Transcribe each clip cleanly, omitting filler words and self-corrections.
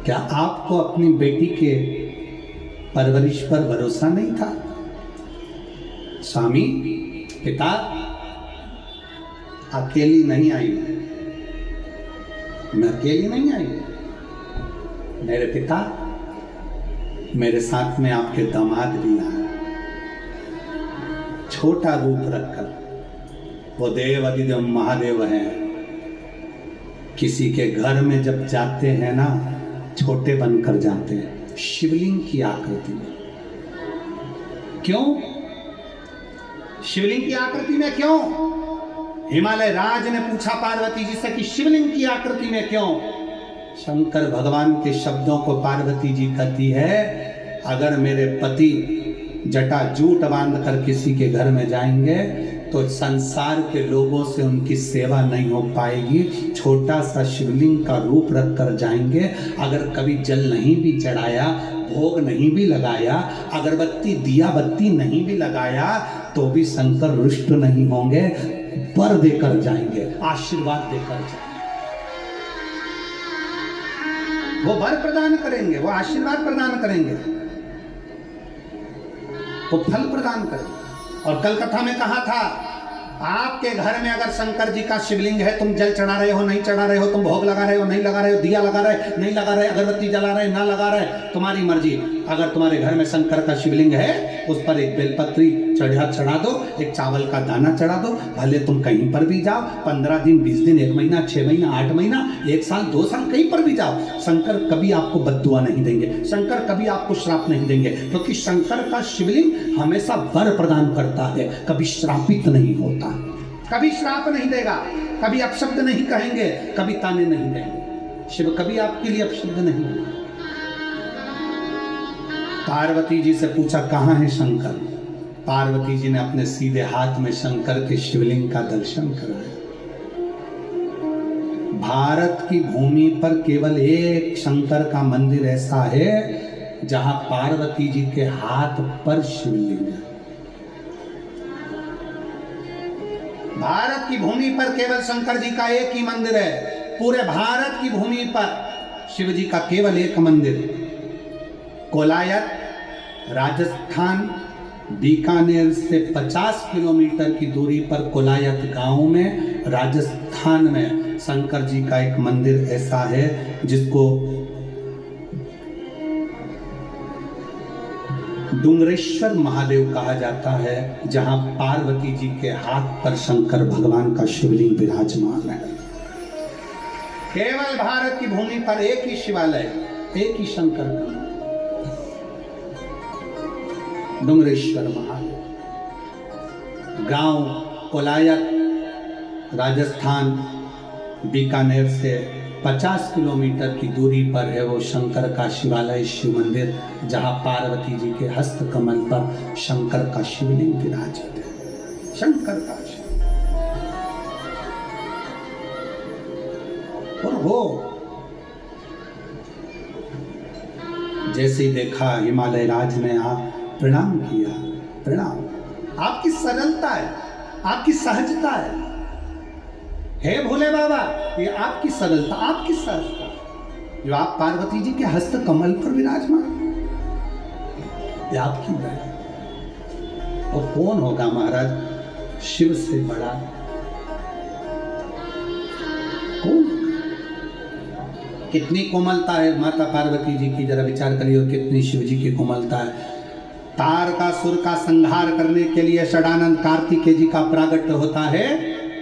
क्या आपको अपनी बेटी के परवरिश पर भरोसा नहीं था? स्वामी, पिता, अकेली नहीं आई, मैं अकेली नहीं आई। मेरे पिता, मेरे साथ में आपके दामाद भी आए, छोटा रूप रखकर। वो देव अधिदेव महादेव हैं। किसी के घर में जब जाते हैं ना, छोटे बनकर जाते हैं, शिवलिंग की आकृति में। क्यों शिवलिंग की आकृति में? क्यों? हिमालय राज ने पूछा पार्वती जी से कि शिवलिंग की आकृति में क्यों? शंकर भगवान के शब्दों को पार्वती जी कहती है, अगर मेरे पति जटा जूट बांधकर किसी के घर में जाएंगे तो संसार के लोगों से उनकी सेवा नहीं हो पाएगी। छोटा सा शिवलिंग का रूप रख कर जाएंगे। अगर कभी जल नहीं भी चढ़ाया, भोग नहीं भी लगाया, अगरबत्ती दिया बत्ती नहीं भी लगाया, तो भी शंकर रुष्ट नहीं होंगे। वर देकर जाएंगे, आशीर्वाद देकर जाएंगे। वो वर प्रदान करेंगे, वो आशीर्वाद प्रदान करेंगे, वो फल प्रदान करेंगे। और कल कथा में कहा था, आपके घर में अगर शंकर जी का शिवलिंग है, तुम जल चढ़ा रहे हो नहीं चढ़ा रहे हो, तुम भोग लगा रहे हो नहीं लगा रहे हो, दिया लगा रहे नहीं लगा रहे, अगरबत्ती जला रहे ना लगा रहे, तुम्हारी मर्जी। अगर तुम्हारे घर में शंकर का शिवलिंग है, उस पर एक बेलपत्री चढ़ा दो, एक चावल का दाना चढ़ा दो। भले तुम कहीं पर भी जाओ, 15 दिन 20 दिन 1 महीना 6 महीना 8 महीना 1 साल 2 साल कहीं पर भी जाओ, शंकर कभी आपको बद्दुआ नहीं देंगे, शंकर कभी आपको श्राप नहीं देंगे। क्योंकि शंकर का शिवलिंग हमेशा वर प्रदान करता है, कभी श्रापित नहीं होता, कभी श्राप नहीं देगा, कभी अपशब्द नहीं कहेंगे, कभी ताने नहीं देंगे। शिव कभी आपके लिए अपशब्द नहीं होगा। पार्वती जी से पूछा, कहाँ है शंकर? पार्वती जी ने अपने सीधे हाथ में शंकर के शिवलिंग का दर्शन कराया। भारत की भूमि पर केवल एक शंकर का मंदिर ऐसा है जहां पार्वती जी के हाथ पर शिवलिंग है। भारत की भूमि पर केवल शंकर जी का एक ही मंदिर है। पूरे भारत की भूमि पर शिव जी का केवल एक मंदिर। कोलायत, राजस्थान, बीकानेर से 50 किलोमीटर की दूरी पर कोलायत गांव में, राजस्थान में शंकर जी का एक मंदिर ऐसा है जिसको डुंगरेश्वर महादेव कहा जाता है, जहां पार्वती जी के हाथ पर शंकर भगवान का शिवलिंग विराजमान है। केवल भारत की भूमि पर एक ही शिवालय, एक ही शंकर का, डुंगरेश्वर महादेव। गांव कोलायत, राजस्थान, बीकानेर से 50 किलोमीटर की दूरी पर है वो शंकर का शिवालय, शिव मंदिर, जहां पार्वती जी के हस्त कमल पर शंकर का शिवलिंग विराजित है। शंकर का शिव। और वो जैसे ही देखा, हिमालय राज ने आप प्रणाम किया। प्रणाम। आपकी सरलता है, आपकी सहजता है। हे भोले बाबा, ये आपकी सरलता, आपकी सहजता, जो आप पार्वती जी के हस्त कमल पर विराजमान, ये आपकी दया। और कौन होगा महाराज शिव से बड़ा? कौन? कितनी कोमलता है माता पार्वती जी की, जरा विचार करिए। और कितनी शिव जी की कोमलता है। तारकासुर का संहार करने के लिए षडानंद कार्तिकेय जी का प्रागट्य होता है।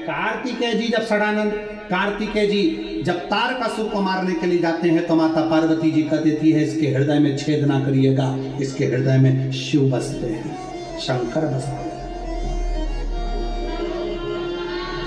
कार्तिकेय जी जब षडानंद कार्तिकेय जी जब तारकासुर को मारने के लिए जाते हैं, तो माता पार्वती जी कह देती है, इसके हृदय में छेद ना करिएगा, इसके हृदय में शिव बसते हैं, शंकर बसते हैं।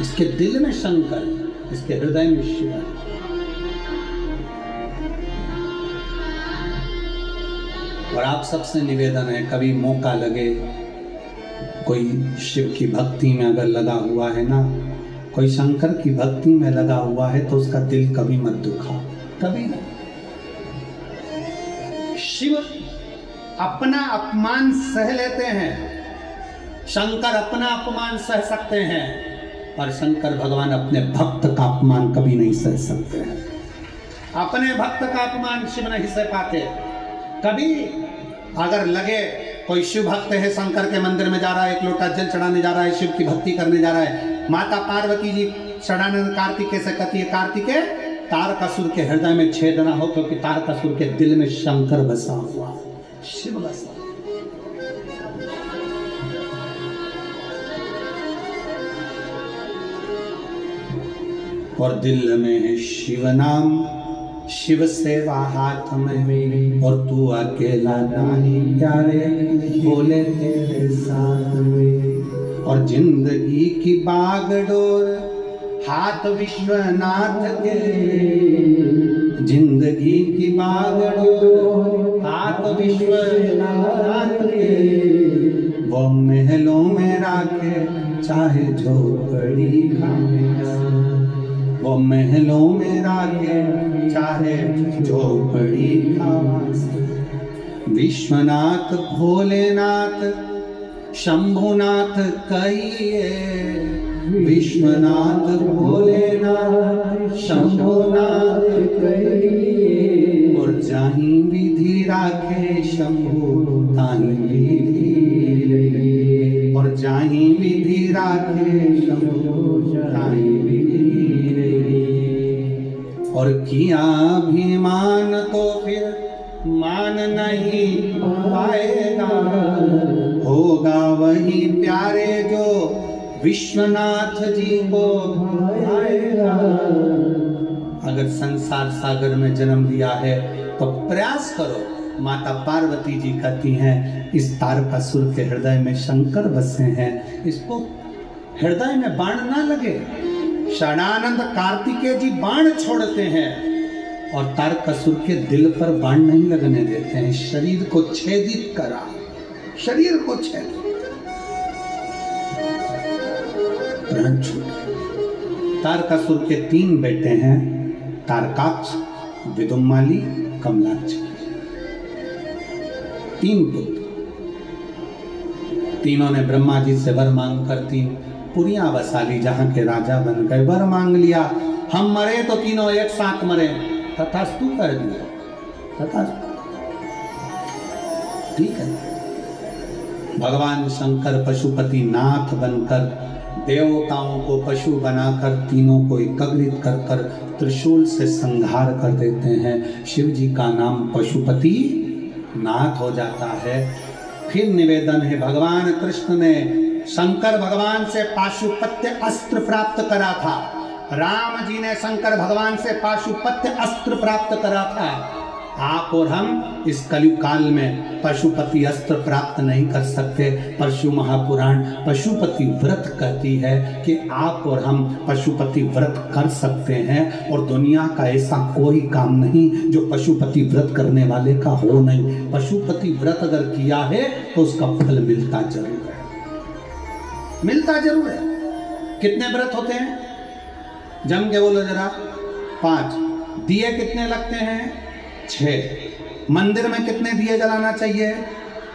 इसके दिल में शंकर, इसके हृदय में शिव है। और आप सबसे निवेदन है, कभी मौका लगे, कोई शिव की भक्ति में अगर लगा हुआ है ना, कोई शंकर की भक्ति में लगा हुआ है, तो उसका दिल कभी मत दुखाओ, कभी नहीं। शिव अपना अपमान सह लेते हैं, शंकर अपना अपमान सह सकते हैं, पर शंकर भगवान अपने भक्त का अपमान कभी नहीं सह सकते हैं। अपने भक्त का अपमान शिव नहीं सह पाते। कभी अगर लगे कोई शिव भक्त है, शंकर के मंदिर में जा रहा है, एक लोटा जल चढ़ाने जा रहा है, शिव की भक्ति करने जा रहा है, माता पार्वती जी षडानंद कार्तिकेय से कहती है, कार्तिकेय तारकासुर के हृदय में छेद ना हो, क्योंकि तारकासुर के दिल में शंकर बसा हुआ, शिव बसा। और दिल में है शिव नाम, शिव सेवा हाथ में, और तू अकेला नहीं प्यारे बोले तेरे साथ में। और जिंदगी की बागडोर हाथ विश्वनाथ के, जिंदगी की बागडोर हाथ विश्वनाथ के। वो महलों में राखे चाहे झोपड़ी खाने, वो महलों में राखे चाहे झोपड़ी खाने। विश्वनाथ भोलेनाथ शंभुनाथ कहिए, विश्वनाथ भोलेनाथ शंभुनाथ कहिए। और जाहीं विधि राखे शंभु ताहीं विधि, और जाहीं विधि राखे शंभु ताहीं विधि। और किया अभिमान तो फिर मान नहीं पाएगा, होगा वही प्यारे जो विश्वनाथ जी को भाएगा। अगर संसार सागर में जन्म लिया है तो प्रयास करो। माता पार्वती जी कहती हैं, इस तारकासुर के हृदय में शंकर बसे हैं, इसको हृदय में बाण ना लगे। षडानंद कार्तिकेय जी बाण छोड़ते हैं और तारकासुर के दिल पर बाण नहीं लगने देते हैं, शरीर को छेदित करा, शरीर को छेदित। तारकासुर के 3 बेटे हैं, तारकाक्ष, विदुम्माली, कमलाक्ष। 3 पुत्र। तीनों ने ब्रह्मा जी से वर मांग कर 3 पुरियां बसा ली, जहां के राजा बन गए। वर मांग लिया, हम मरे तो तीनों एक साथ मरे, तथास्तु कर दिया, तथास्तु। ठीक है। भगवान शंकर पशुपति नाथ बनकर देवताओं को पशु बनाकर तीनों को एकत्रित कर कर त्रिशूल से संहार कर देते हैं। शिव जी का नाम पशुपति नाथ हो जाता है। फिर निवेदन है, भगवान कृष्ण ने शंकर भगवान से पाशुपत्य अस्त्र प्राप्त करा था, राम जी ने शंकर भगवान से पाशुपत्य अस्त्र प्राप्त करा था। आप और हम इस कलयुग काल में पशुपति अस्त्र प्राप्त नहीं कर सकते। परशु महापुराण पशुपति व्रत कहती है कि आप और हम पशुपति व्रत कर सकते हैं, और दुनिया का ऐसा कोई काम नहीं जो पशुपति व्रत करने वाले का हो नहीं। पशुपति व्रत अगर किया है तो उसका फल मिलता जरूर है, मिलता जरूर है। कितने व्रत होते हैं? जम के बोलो जरा। 5। दिए कितने लगते हैं? 6। मंदिर में कितने दिए जलाना चाहिए?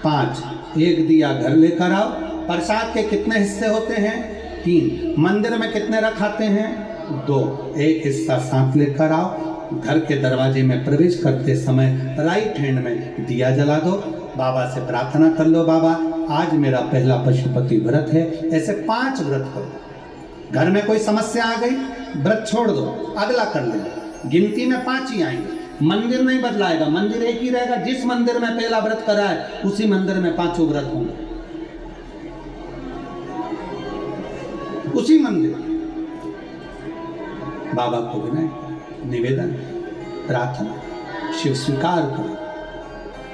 5। 1 दिया घर लेकर आओ। प्रसाद के कितने हिस्से होते हैं? 3। मंदिर में कितने रखाते हैं? 2। 1 हिस्सा साथ लेकर आओ। घर के दरवाजे में प्रवेश करते समय राइट हैंड में दिया जला दो। बाबा से प्रार्थना कर लो, बाबा आज मेरा पहला पशुपति व्रत है। ऐसे 5 व्रत करो। घर में कोई समस्या आ गई, व्रत छोड़ दो, अगला कर लेना। गिनती में 5 ही आएंगे। मंदिर नहीं बदलाएगा, मंदिर एक ही रहेगा। जिस मंदिर में पहला व्रत करा है उसी मंदिर में 5 व्रत होंगे, उसी मंदिर। बाबा को विनय, निवेदन, प्रार्थना, शिव स्वीकार करो।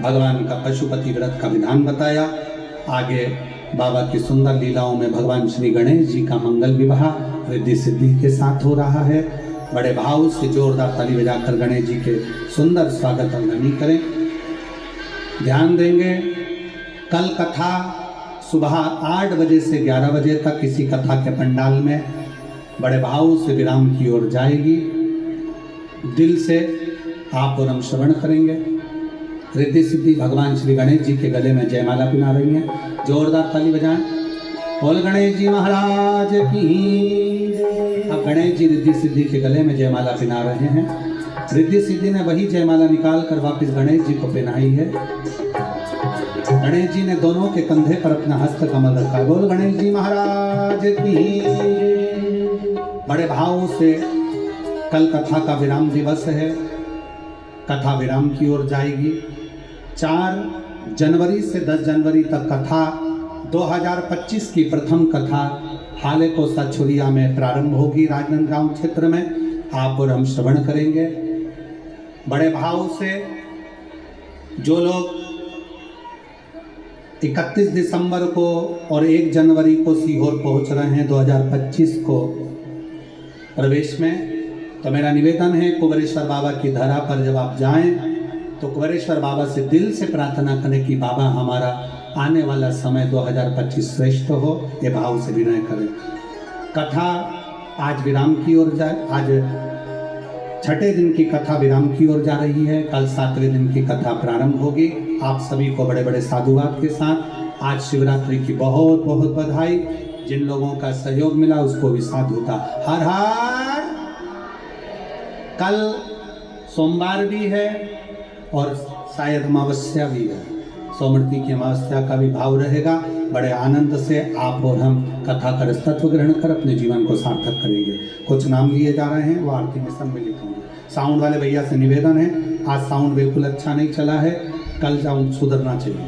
भगवान का पशुपति व्रत का विधान बताया। आगे बाबा की सुंदर लीलाओं में भगवान श्री गणेश जी का मंगल विवाह रिद्धि सिद्धि के साथ हो रहा है। बड़े भाव से जोरदार ताली बजाकर गणेश जी के सुंदर स्वागत अंगनी करें। ध्यान देंगे, कल कथा सुबह 8 बजे से 11 बजे तक किसी कथा के पंडाल में बड़े भाव से विराम की ओर जाएगी। दिल से आप और हम श्रवण करेंगे। रिद्धि सिद्धि भगवान श्री गणेश जी के गले में जयमाला पिना रही हैं। जोरदार ताली बजाएं। बोल गणेश जी महाराज की। अब गणेश जी रिद्धि सिद्धि के गले में जयमाला पिना रहे हैं। रिद्धि सिद्धि ने वही जयमाला निकाल कर वापिस गणेश जी को पहनाई है। गणेश जी ने दोनों के कंधे पर अपना हस्त कमल रखा। बोल गणेश जी महाराज की। बड़े भाव से कल कथा का विराम दिवस है। कथा विराम की ओर जाएगी। 4 जनवरी से 10 जनवरी तक कथा 2025 की प्रथम कथा हाले को सछुरिया में प्रारंभ होगी। राजनांदगांव क्षेत्र में आप और हम श्रवण करेंगे। बड़े भाव से जो लोग 31 दिसंबर को और 1 जनवरी को सीहोर पहुंच रहे हैं 2025 को प्रवेश में, तो मेरा निवेदन है कुबेरेश्वर बाबा की धरा पर जब आप जाएं तो कुबेरेश्वर बाबा से दिल से प्रार्थना करें कि बाबा हमारा आने वाला समय 2025 श्रेष्ठ हो। ये भाव से विनय करें। कथा आज विराम की ओर जाए। आज 6ठे दिन की कथा विराम की ओर जा रही है। कल 7वें दिन की कथा प्रारंभ होगी। आप सभी को बड़े बड़े साधुवाद के साथ आज शिवरात्रि की बहुत बहुत बधाई। जिन लोगों का सहयोग मिला उसको भी साधुता। हर हर। कल सोमवार भी है और शायद अमावस्या भी है। सोमवती की अमावस्या का भी भाव रहेगा। बड़े आनंद से आप और हम कथा का तत्व ग्रहण कर अपने जीवन को सार्थक करेंगे। कुछ नाम लिए जा रहे हैं, वो आरती में सम्मिलित होंगे। साउंड वाले भैया से निवेदन है, आज साउंड बिल्कुल अच्छा नहीं चला है, कल साउंड सुधरना चाहिए।